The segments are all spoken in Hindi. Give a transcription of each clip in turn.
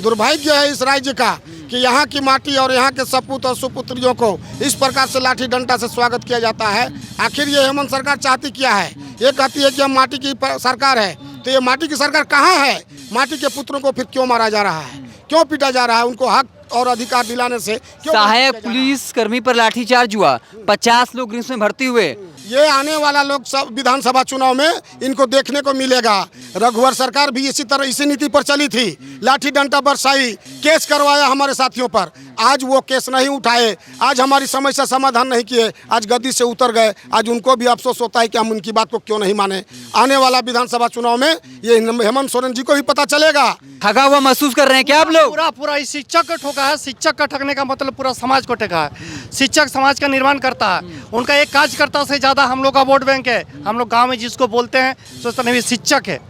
दुर्भाग्य है इस राज्य का कि यहाँ की माटी और यहाँ के सपूत और सुपुत्रियों को इस प्रकार से लाठी डंडा से स्वागत किया जाता है। आखिर ये हेमंत सरकार चाहती क्या है? ये कहती है कि हम माटी की सरकार है, तो ये माटी की सरकार कहाँ है? माटी के पुत्रों को फिर क्यों मारा जा रहा है, क्यों पीटा जा रहा है? उनको हक और अधिकार दिलाने से क्यों? सहायक पुलिस कर्मी पर लाठीचार्ज हुआ, 50 लोग इसमें भर्ती हुए। ये आने वाला लोकसभा विधानसभा चुनाव में इनको देखने को मिलेगा। रघुवर सरकार भी इसी तरह इसी नीति पर चली थी, लाठी डंडा बरसाई, केस करवाया हमारे साथियों पर। आज वो केस नहीं उठाए, आज हमारी समस्या समाधान नहीं किए, आज गद्दी से उतर गए। आज उनको भी अफसोस होता है कि हम उनकी बात को क्यों नहीं माने। आने वाला विधानसभा चुनाव में ये हेमंत सोरेन जी को भी पता चलेगा। ठगा हुआ महसूस कर रहे हैं क्या आप लोग? पूरा इस शिक्षक को ठोका है। शिक्षक का ठगने का मतलब पूरा समाज को ठगा है। शिक्षक समाज का निर्माण करता है, उनका एक कार्यकर्ता से ज्यादा हम लोग का वोट बैंक है। हम लोग गांव में जिसको बोलते हैं सोचते नहीं शिक्षक है।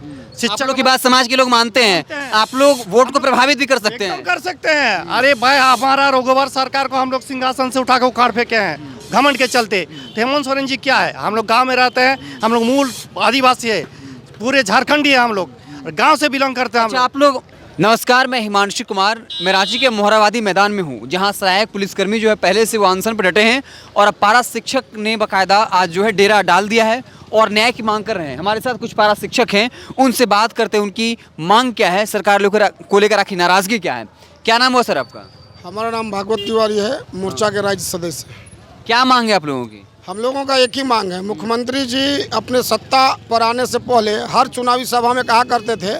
आप लोग की बात समाज के लोग मानते हैं, आप लोग वोट को प्रभावित भी कर सकते हैं। कर सकते हैं। अरे भाई, हमारा रघुवर सरकार को हम लोग सिंहासन से उठा के उखाड़ फेंके हैं घमंड के चलते। तो हेमंत सोरेन जी क्या है? हम लोग गांव में रहते हैं, हम लोग मूल आदिवासी है, पूरे झारखंडी है, हम लोग गांव से बिलोंग करते हैं। आप लोग नमस्कार, मैं हिमांशु कुमार, मैं रांची के मोहराबादी मैदान में हूँ, जहाँ सहायक पुलिसकर्मी जो है पहले से वो अनशन पर डटे हैं और अब पारा शिक्षक ने बाकायदा आज जो है डेरा डाल दिया है और न्याय की मांग कर रहे हैं। हमारे साथ कुछ पारा शिक्षक हैं, उनसे बात करते हैं उनकी मांग क्या है, सरकार को लेकर आखिर नाराजगी क्या है। क्या नाम हुआ सर आपका? हमारा नाम भागवत तिवारी है, मोर्चा के राज्य सदस्य। क्या मांग है आप लोगों की? हम लोगों का एक ही मांग है, मुख्यमंत्री जी अपने सत्ता पर आने से पहले हर चुनावी सभा में कहा करते थे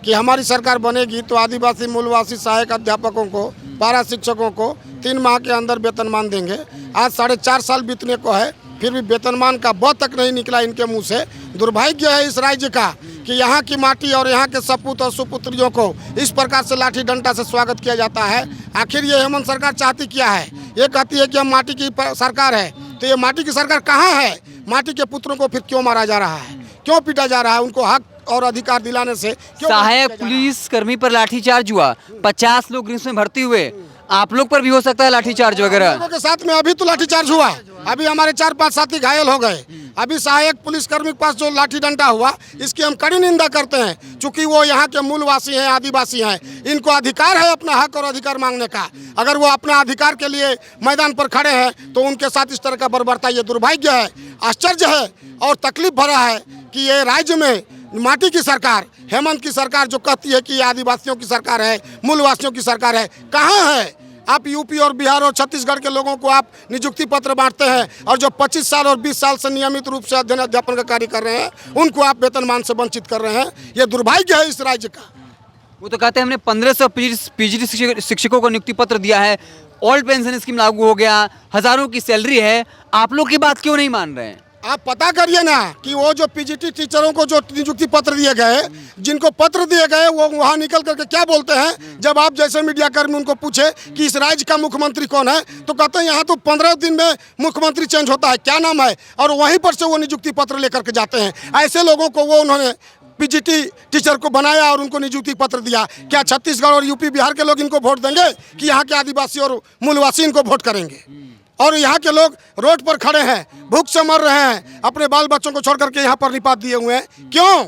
कि हमारी सरकार बनेगी तो आदिवासी मूलवासी सहायक अध्यापकों को, पारा शिक्षकों को 3 माह के अंदर वेतनमान देंगे। आज 4.5 साल बीतने को है, फिर भी वेतनमान का ब तक नहीं निकला इनके मुंह से। दुर्भाग्य है इस राज्य का कि यहाँ की माटी और यहाँ के सपूत और सुपुत्रियों को इस प्रकार से लाठी डंडा से स्वागत किया जाता है। आखिर ये हेमंत सरकार चाहती क्या है? ये कहती है कि हम माटी की सरकार है, तो ये माटी की सरकार कहाँ है? माटी के पुत्रों को फिर क्यों मारा जा रहा है, क्यों पीटा जा रहा है? उनको हक और अधिकार दिलाने से क्यों? सहायक पुलिस कर्मी पर लाठीचार्ज हुआ, 50 लोग इसमें भर्ती हुए, आप लोग पर भी हो सकता है लाठीचार्ज वगैरह? लोगों के साथ में अभी तो लाठीचार्ज हुआ, अभी हमारे 4-5 साथी घायल हो गए। अभी सहायक पुलिसकर्मी के पास जो लाठी डंडा हुआ, इसकी हम कड़ी निंदा करते हैं, चूंकि वो यहाँ के मूलवासी हैं, आदिवासी हैं। इनको अधिकार है अपना हक और अधिकार मांगने का। अगर वो अपने अधिकार के लिए मैदान पर खड़े हैं तो उनके साथ इस तरह का बर्बरता, ये दुर्भाग्य है, आश्चर्य है और तकलीफ भरा है कि ये राज्य में माटी की सरकार, हेमंत की सरकार जो कहती है कि ये आदिवासियों की सरकार है, मूलवासियों की सरकार है, कहाँ है? आप यूपी और बिहार और छत्तीसगढ़ के लोगों को आप नियुक्ति पत्र बांटते हैं और जो 25 साल और 20 साल से नियमित रूप से अध्ययन अध्यापन का कार्य कर रहे हैं उनको आप वेतनमान से वंचित कर रहे हैं। ये दुर्भाग्य है इस राज्य का। वो तो कहते हैं हमने 1500 पीजी शिक्षकों को नियुक्ति पत्र दिया है, ओल्ड पेंशन स्कीम लागू हो गया, हजारों की सैलरी है, आप लोग की बात क्यों नहीं मान रहे हैं? आप पता करिए ना कि वो जो पीजीटी टीचरों को जो नियुक्ति पत्र दिए गए, जिनको पत्र दिए गए, वो वहाँ निकल करके क्या बोलते हैं? जब आप जैसे मीडिया कर्मी उनको पूछे कि इस राज्य का मुख्यमंत्री कौन है, तो कहते हैं यहाँ तो 15 दिन में मुख्यमंत्री चेंज होता है, क्या नाम है? और वहीं पर से वो नियुक्ति पत्र लेकर के जाते हैं। ऐसे लोगों को वो उन्होंने पीजीटी टीचर को बनाया और उनको नियुक्ति पत्र दिया। क्या छत्तीसगढ़ और यूपी बिहार के लोग इनको वोट देंगे कि यहाँ के आदिवासी और मूलवासी इनको वोट करेंगे? और यहाँ के लोग रोड पर खड़े हैं, भूख से मर रहे हैं, अपने बाल बच्चों को छोड़ करके यहाँ पर निपात दिए हुए हैं। क्यों?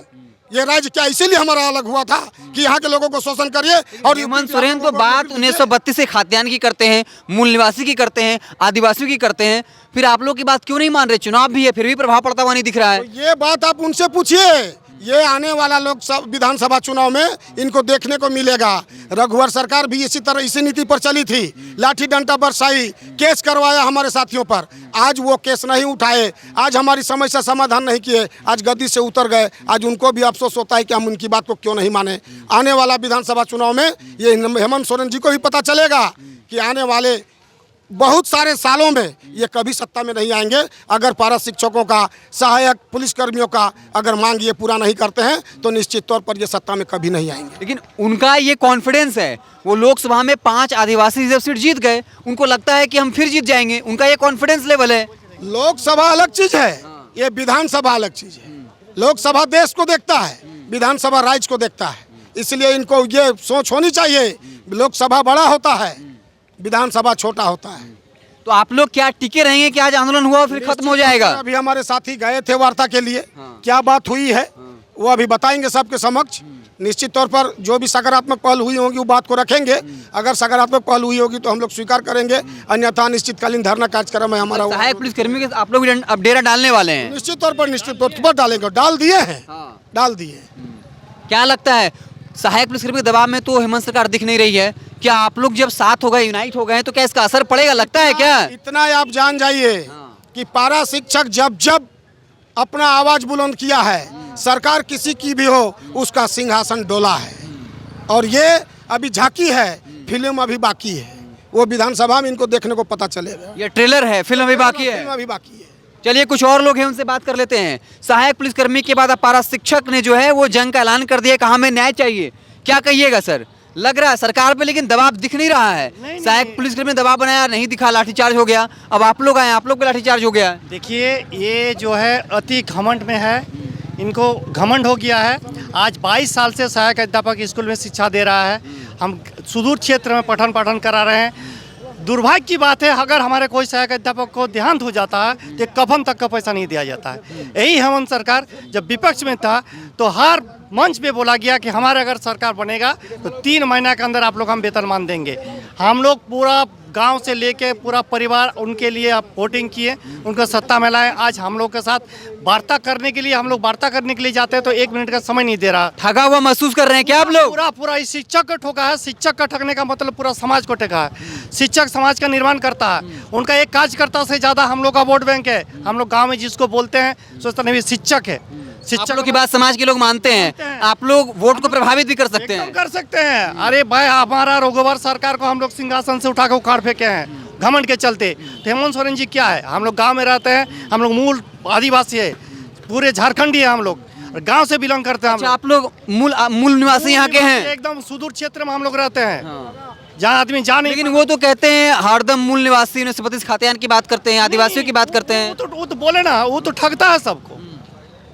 ये राज्य क्या इसीलिए हमारा अलग हुआ था कि यहाँ के लोगों को शोषण करिए? और हेमंत सोरेन तो बात 1932 से खाद्यान्न की करते हैं, मूल निवासी की करते हैं, आदिवासियों की करते हैं, फिर आप लोग की बात क्यों नहीं मान रहे? चुनाव भी है, फिर भी प्रभाव पड़ता हुआ नहीं दिख रहा है। तो ये बात आप उनसे पूछिए। ये आने वाला लोकसभा विधानसभा चुनाव में इनको देखने को मिलेगा। रघुवर सरकार भी इसी तरह इसी नीति पर चली थी, लाठी डंडा बरसाई, केस करवाया हमारे साथियों पर। आज वो केस नहीं उठाए, आज हमारी समस्या समाधान नहीं किए, आज गद्दी से उतर गए। आज उनको भी अफसोस होता है कि हम उनकी बात को क्यों नहीं माने। आने वाला विधानसभा चुनाव में ये हेमंत सोरेन जी को भी पता चलेगा कि आने वाले बहुत सारे सालों में ये कभी सत्ता में नहीं आएंगे अगर पारा शिक्षकों का, सहायक पुलिसकर्मियों का अगर मांग ये पूरा नहीं करते हैं तो निश्चित तौर पर ये सत्ता में कभी नहीं आएंगे। लेकिन उनका ये कॉन्फिडेंस है, वो लोकसभा में 5 आदिवासी रिजर्व सीट जीत गए, उनको लगता है कि हम फिर जीत जाएंगे, उनका ये कॉन्फिडेंस लेवल है। लोकसभा अलग चीज है, ये विधानसभा अलग चीज है। लोकसभा देश को देखता है, विधानसभा राज्य को देखता है, इसलिए इनको ये सोच होनी चाहिए। लोकसभा बड़ा होता है, विधानसभा छोटा होता है। तो आप लोग क्या टिके रहेंगे कि आज आंदोलन हुआ फिर खत्म हो जाएगा? अभी हमारे साथी गए थे वार्ता के लिए, क्या बात हुई है वो अभी बताएंगे सबके समक्ष। निश्चित तौर पर जो भी सकारात्मक पहल हुई होगी वो बात को रखेंगे। अगर सकारात्मक पहल हुई होगी तो हम लोग स्वीकार करेंगे, अन्यथा निश्चितकालीन धरना कार्यक्रम है हमारा। सहायक पुलिसकर्मी के आप लोग भी अब डेरा डालने वाले हैं? निश्चित तौर पर डालेंगे, डाल दिए हैं, डाल दिए। क्या लगता है सहायक पुलिसकर्मी के दबाव में तो हेमंत सरकार दिख नहीं रही है, क्या आप लोग जब साथ हो गए, यूनाइट हो गए, तो क्या इसका असर पड़ेगा, लगता है क्या? इतना आप जान जाइए कि पारा शिक्षक जब अपना आवाज बुलंद किया है, सरकार किसी की भी हो, उसका सिंहासन डोला है। और ये अभी झांकी है, फिल्म अभी बाकी है। वो विधानसभा में इनको देखने को पता चलेगा। ये ट्रेलर है, फिल्म अभी बाकी है। फिल्म अभी बाकी है। चलिए कुछ और लोग हैं, उनसे बात कर लेते हैं। सहायक पुलिसकर्मी के बाद अब पारा शिक्षक ने जो है वो जंग का ऐलान कर दिया, कहा हमें न्याय चाहिए। क्या कहिएगा सर? लग रहा है सरकार पे लेकिन दबाव दिख नहीं रहा है। सहायक पुलिसकर्मी ने दबाव बनाया, नहीं दिखा, लाठीचार्ज हो गया। अब आप लोग आए, आप लोग पे लाठीचार्ज हो गया। देखिए, ये जो है अति घमंड में है, इनको घमंड हो गया है। आज 22 साल से सहायक अध्यापक स्कूल में शिक्षा दे रहा है। हम सुदूर क्षेत्र में पठन पाठन करा रहे हैं। दुर्भाग्य की बात है, अगर हमारे कोई सहायक अध्यापक को देहांत हो जाता है तो कफन तक का पैसा नहीं दिया जाता है। यही हेमंत सरकार जब विपक्ष में था तो हर मंच पे बोला गया कि हमारे अगर सरकार बनेगा तो 3 महीना के अंदर आप लोग हम वेतनमान देंगे। हम लोग पूरा गांव से लेके पूरा परिवार उनके लिए आप वोटिंग किए, उनको सत्ता में लाए। आज हम लोग के साथ वार्ता करने के लिए जाते हैं तो 1 मिनट का समय नहीं दे रहा। ठगा हुआ महसूस कर रहे हैं क्या आप लोग? पूरा इस शिक्षक को ठोका है। शिक्षक का ठगने का मतलब पूरा समाज को ठगा है। शिक्षक समाज का निर्माण करता है, उनका एक कार्यकर्ता से ज्यादा हम लोग का वोट बैंक है। हम लोग गाँव में जिसको बोलते हैं सोचते नहीं शिक्षक है। आप लोग की बात समाज के लोग मानते हैं, आप लोग वोट को प्रभावित भी कर सकते हैं। कर सकते हैं। अरे भाई, हमारा रघुवर सरकार को हम लोग सिंहासन से उठा के उखाड़ फेंके हैं घमंड के चलते। तो हेमंत सोरेन जी क्या है, हम लोग गांव में रहते हैं, हम लोग मूल आदिवासी है, पूरे झारखंडी है, हम लोग गांव से बिलोंग करते हैं। अच्छा, आप लोग मूल निवासी यहाँ के हैं? एकदम सुदूर क्षेत्र में हम लोग रहते हैं, जहाँ आदमी जा नहीं। लेकिन वो तो कहते हैं हरदम मूल निवासी नस्पति खातियान की बात करते हैं, आदिवासियों की बात करते हैं। वो तो बोले ना, वो तो ठगता है सबको।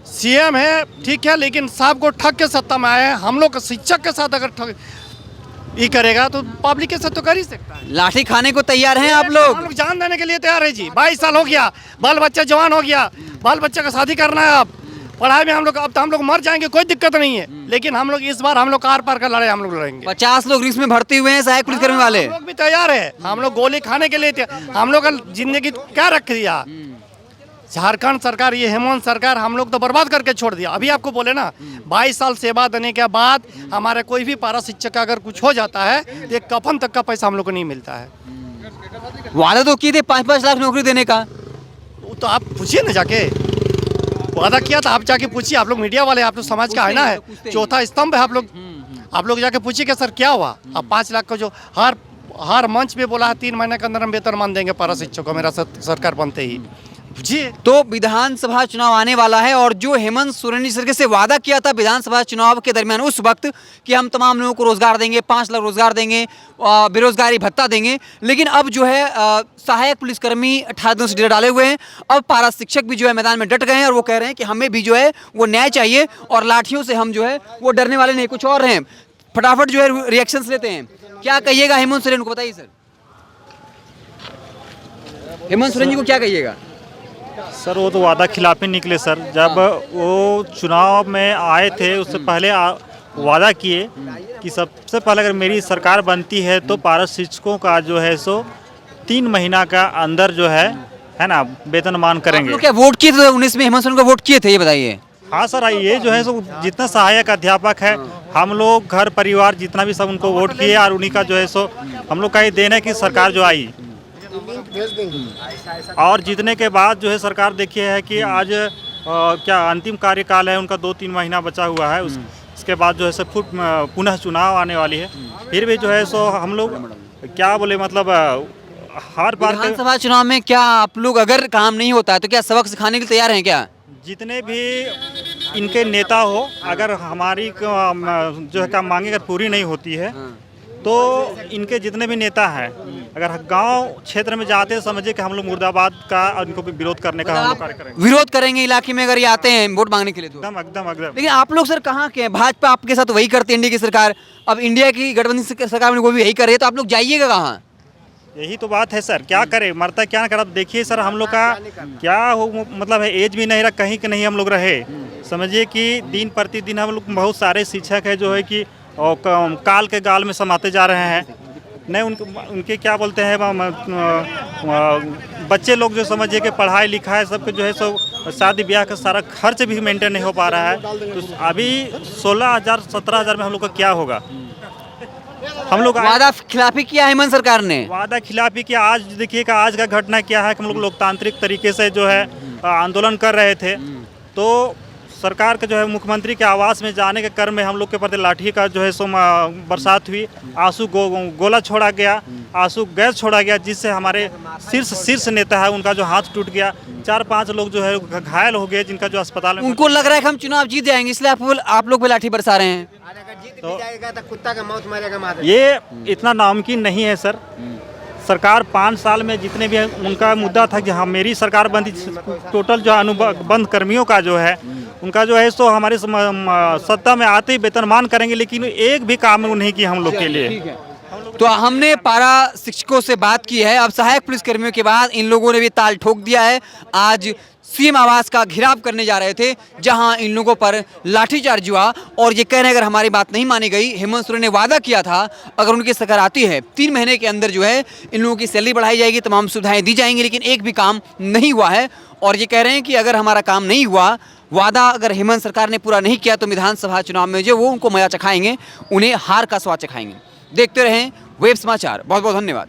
सीएम है ठीक है, लेकिन सबको ठग के सत्ता में आए हैं। हम लोग शिक्षक के साथ अगर ठग ये करेगा तो पब्लिक के साथ तो कर ही सकता है। लाठी खाने को तैयार हैं आप लोग? हम लोग जान देने के लिए तैयार है जी। 22 साल हो गया, बाल बच्चा जवान हो गया, बाल बच्चे का शादी करना है। अब पढ़ाई में हम लोग, अब तो हम लोग मर जाएंगे, कोई दिक्कत नहीं है। लेकिन हम लोग इस बार हम लोग आर पार का लड़ाई हम लोग लड़ेंगे। 50 लोग रिस्क में भर्ती हुए हैं सहायक पुलिसकर्मी वाले। हम लोग भी तैयार है। हम लोग गोली खाने के लिए हम लोग का जिंदगी क्या रख दिया। झारखंड सरकार, ये हेमंत सरकार हम लोग तो बर्बाद करके छोड़ दिया। अभी आपको बोले ना, 22 साल सेवा देने के बाद हमारे कोई भी पारा शिक्षक का अगर कुछ हो जाता है तो एक कफन तक का पैसा हम लोग को नहीं मिलता है। वादा तो किए थे 5-5 लाख नौकरी देने का। वो तो आप पूछिए ना जाके, वादा किया था, आप जाके पूछिए। आप लोग मीडिया वाले, आप लोग समाज का आईना है, चौथा स्तंभ है आप लोग जाके पूछिए कि सर क्या हुआ। अब 5 लाख का जो हर मंच पे बोला है 3 महीने के अंदर हम वेतनमान देंगे पारा शिक्षक को, मेरा सरकार बनते ही। जी, तो विधानसभा चुनाव आने वाला है और जो हेमंत सोरेन जी से वादा किया था विधानसभा चुनाव के दरमियान उस वक्त कि हम तमाम लोगों को रोजगार देंगे, 5 लाख रोजगार देंगे, बेरोजगारी भत्ता देंगे, लेकिन अब जो है सहायक पुलिसकर्मी 18 दिनों से डेरा डाले हुए हैं। अब पारा शिक्षक भी जो है मैदान में डट गए हैं और वो कह रहे हैं कि हमें भी जो है वो न्याय चाहिए और लाठियों से हम जो है वो डरने वाले नहीं, कुछ और हैं। फटाफट जो है रिएक्शंस लेते हैं। क्या कहिएगा हेमंत सोरेन को, बताइए सर। हेमंत सोरेन जी को क्या कहिएगा? सर वो तो वादा खिलाफी निकले सर। जब वो चुनाव में आए थे उससे पहले वादा किए कि सबसे पहले अगर मेरी सरकार बनती है तो पारा शिक्षकों का जो है सो 3 महीना का अंदर जो है ना वेतनमान करेंगे। आप लोग क्या वोट किए थे 2019 में? हेमंत सोरेन को वोट किए थे, ये बताइए। हाँ सर, ये जो है सो जितना सहायक अध्यापक है हम लोग घर परिवार जितना भी सब उनको वोट किए और उन्हीं का जो है सो हम लोग का ये देन है कि सरकार जो आई और जीतने के बाद जो है सरकार देखिए है कि आज क्या अंतिम कार्यकाल है उनका, 2-3 महीना बचा हुआ है। उसके बाद जो है सो पुनः चुनाव आने वाली है। फिर भी जो है सो हम लोग क्या बोले, मतलब हर बार विधानसभा चुनाव में क्या आप लोग अगर काम नहीं होता है तो क्या सबक सिखाने के लिए तैयार हैं क्या? जितने भी इनके नेता हो, अगर हमारी जो है काम मांगे अगर पूरी नहीं होती है तो इनके जितने भी नेता हैं अगर गांव क्षेत्र में जाते हैं समझिए कि हम लोग मुर्दाबाद का इनको भी विरोध करने का हम लोग कार्य करेंगे। विरोध करेंगे इलाके में अगर ये आते हैं वोट मांगने के लिए तो एकदम। लेकिन आप लोग सर कहाँ के हैं? भाजपा आपके साथ वही करती है, इंडिया की सरकार। अब इंडिया की गठबंधन सरकार में वो भी यही कर रही है, तो आप लोग जाइएगा कहाँ? यही तो बात है सर, क्या करे, मरता क्या करा। देखिए सर, हम लोग का क्या हो, मतलब है एज भी नहीं रहा, कहीं के नहीं हम लोग रहे। समझिए कि दिन प्रतिदिन हम लोग बहुत सारे शिक्षक है जो है कि काल के गाल में समाते जा रहे हैं। नहीं उनके क्या बोलते हैं बच्चे लोग जो समझिए कि पढ़ाई लिखाई सबके जो है सो शादी ब्याह का सारा खर्च भी मेंटेन नहीं हो पा रहा है। तो अभी 16,000 17,000 में हम लोग का क्या होगा। हम लोग वादा खिलाफी किया हेमंत सरकार ने, वादा खिलाफी किया। आज देखिएगा आज का घटना क्या है कि हम लोग लोकतांत्रिक तरीके से जो है आंदोलन कर रहे थे, तो सरकार के जो है मुख्यमंत्री के आवास में जाने के क्रम में हम लोग के प्रति लाठी का जो है सो बरसात हुई, आंसू गोला छोड़ा गया, आंसू गैस छोड़ा गया, जिससे हमारे शीर्ष नेता है उनका जो हाथ टूट गया। 4-5 लोग जो है घायल हो गए, जिनका जो अस्पताल में उनको लग रहा है कि हम चुनाव जीत जाएंगे, इसलिए आप लोग भी लाठी बरसा रहे हैं। तो कुत्ता का मौत मारेगा। ये इतना नामुमकिन नहीं है सर। सरकार 5 साल में जितने भी उनका मुद्दा था कि हाँ मेरी सरकार बंदी, टोटल जो अनुबंध कर्मियों का जो है उनका जो है सो हमारे सत्ता में आते ही वेतनमान करेंगे, लेकिन एक भी काम नहीं किया हम लोग के लिए। तो हमने पारा शिक्षकों से बात की है। अब सहायक पुलिसकर्मियों के बाद इन लोगों ने भी ताल ठोक दिया है। आज सीएम आवास का घेराव करने जा रहे थे, जहां इन लोगों पर लाठीचार्ज हुआ और ये कह रहे हैं अगर हमारी बात नहीं मानी गई, हेमंत सोरेन ने वादा किया था अगर उनकी सरकार आती है 3 महीने के अंदर जो है इन लोगों की सैलरी बढ़ाई जाएगी, तमाम सुविधाएं दी जाएंगी, लेकिन एक भी काम नहीं हुआ है। और ये कह रहे हैं कि अगर हमारा काम नहीं हुआ, वादा अगर हेमंत सरकार ने पूरा नहीं किया, तो विधानसभा चुनाव में जो वो उनको मजा चखाएंगे, उन्हें हार का स्वाद चखाएंगे। देखते रहें वेब समाचार। बहुत बहुत धन्यवाद।